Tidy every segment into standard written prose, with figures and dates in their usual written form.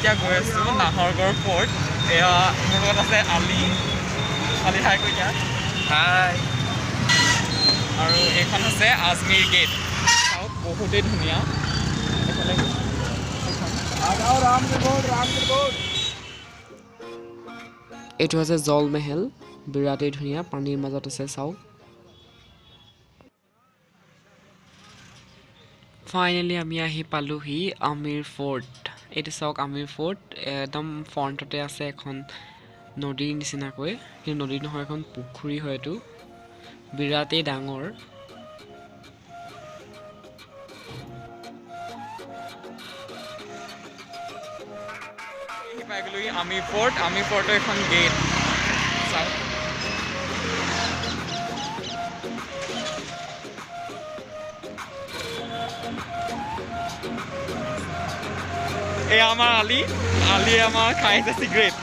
এতিয়া গৈ আছোঁ নাহৰগড় ফৰ্ট এয়া মোৰ লগত আছে আলি হাই কৈ দিয়া হাই আৰু এইখন হৈছে আজমিৰ গেট চাওক বহুতেই ধুনীয়া এইটো হৈছে জলমেহেল বিৰাটেই ধুনীয়া পানীৰ মাজত আছে চাওক ফাইনেলি আমি আহি পালোহি আমিৰ ফৰ্ট এইটো চাওক আমিৰ ফৰ্ট একদম ফ্ৰণ্টতে আছে এখন নদীৰ নিচিনাকৈ কিন্তু নদী নহয় এখন পুখুৰী হয় এইটো বিৰাটেই ডাঙৰ পাই গ'লোহি আমিৰ ফৰ্টৰ এখন গেট চাওক এই আমাৰ আলিয়ে আমাৰ খাইছে চিগাৰেট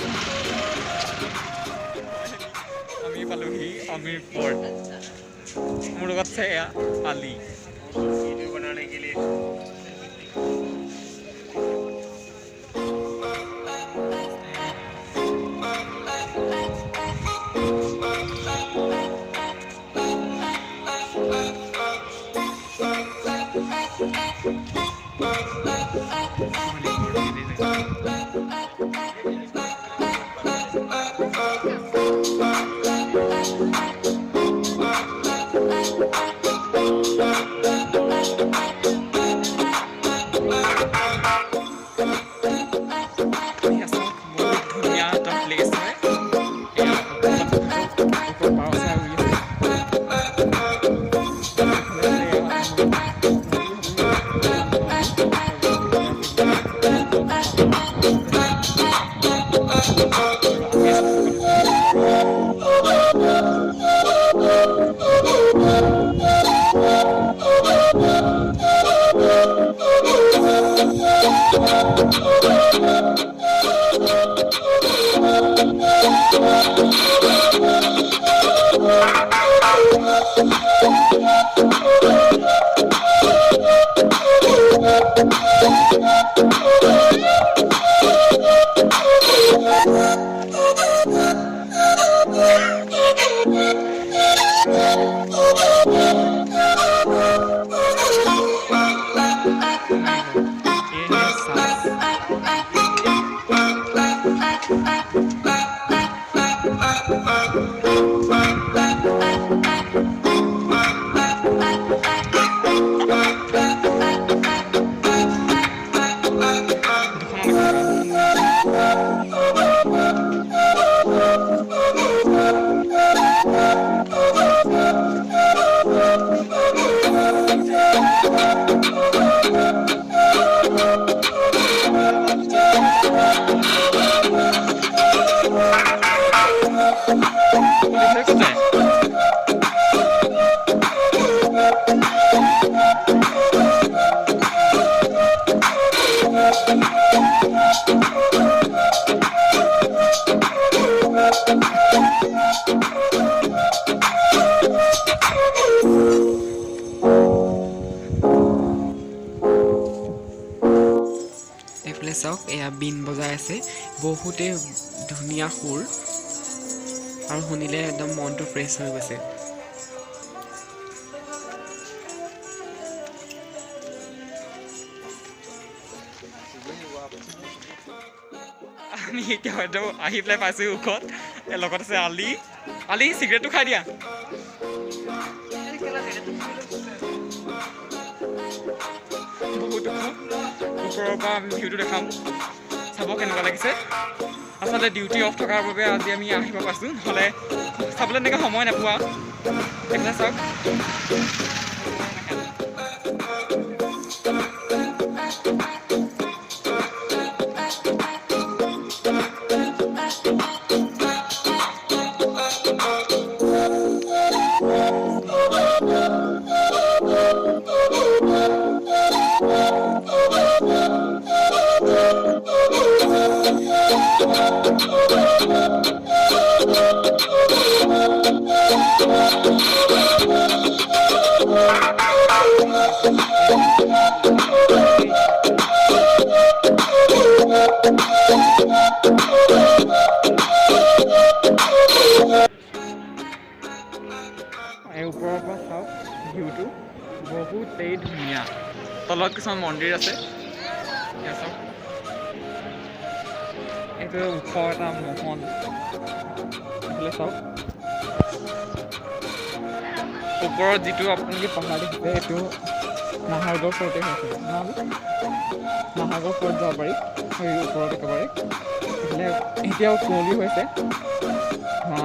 আমি পালোহি আমিৰ ফৰ্ট মোৰ লগত আছে এয়া আলি এইফালে চাওক এয়া বিন বজাই আছে বহুতে ধুনীয়া সুৰ আৰু শুনিলে একদম মনটো ফ্ৰেছ হৈ গৈছে আমি এতিয়া হয়তো আহি পেলাই পাইছোঁ ওখত লগত আছে আলি চিগাৰেটটো খাই দিয়া বহুত ওপৰৰ পৰা আমি ভিউটো দেখাম চাব কেনেকুৱা লাগিছে আচলতে ডিউটি অফ থকাৰ বাবে আজি আমি আহিব পাইছোঁ নহ'লে চাবলৈ এনেকৈ সময় নাপোৱা এইফালে চাওক ওপৰৰ পৰা চাওক ভিউটো বহুতেই ধুনীয়া। তলত কিছুমান মন্দিৰ আছে, চাওক এইটো ওখ এটা মহল। এইফালে চাওক ওপৰত যিটো আপোনালোকে পাহাৰ দেখিছে সেইটো নাহৰগড় ফৰ্টে হৈছে। নাহৰগড় ফৰ্ট যাব পাৰি সেই ওপৰত একেবাৰে। এইফালে এতিয়াও কুঁৱলী হৈছে,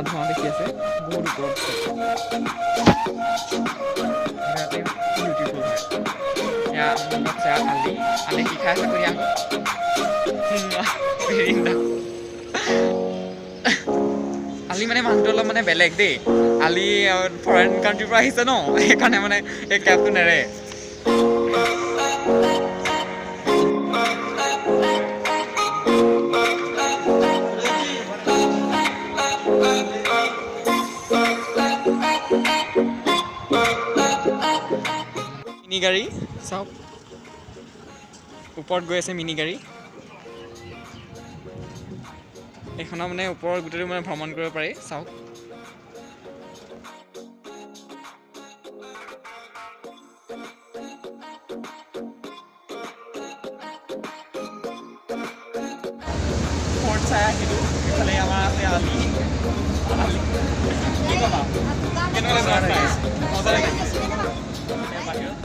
ধোঁৱা দেখি আছে, বহুত ওপৰত আছে। বিৰাটেই বিউটিফুল হয়। এয়া বাচ্চা আলি কি খাই আছে কৰি আহোঁ আলি মানে মানুহটো অলপ মানে বেলেগ দেই। আলি ফৰেইন কাণ্ট্ৰিৰ পৰা আহিছে ন, সেইকাৰণে মানে এই কেবটো নেৰে। মিনি গাড়ী চাওক, ওপৰত গৈ আছে মিনি গাড়ী। এইখনৰ মানে ওপৰত গোটেইটো মানে ভ্ৰমণ কৰিব পাৰি। চাওক ফৰ্ট চাই আহিলোঁ। এইফালে আমাৰ আছে আলি। কি ক'বা, কেনেকুৱা লাগিছে? মজা লাগিছে বাহিৰত।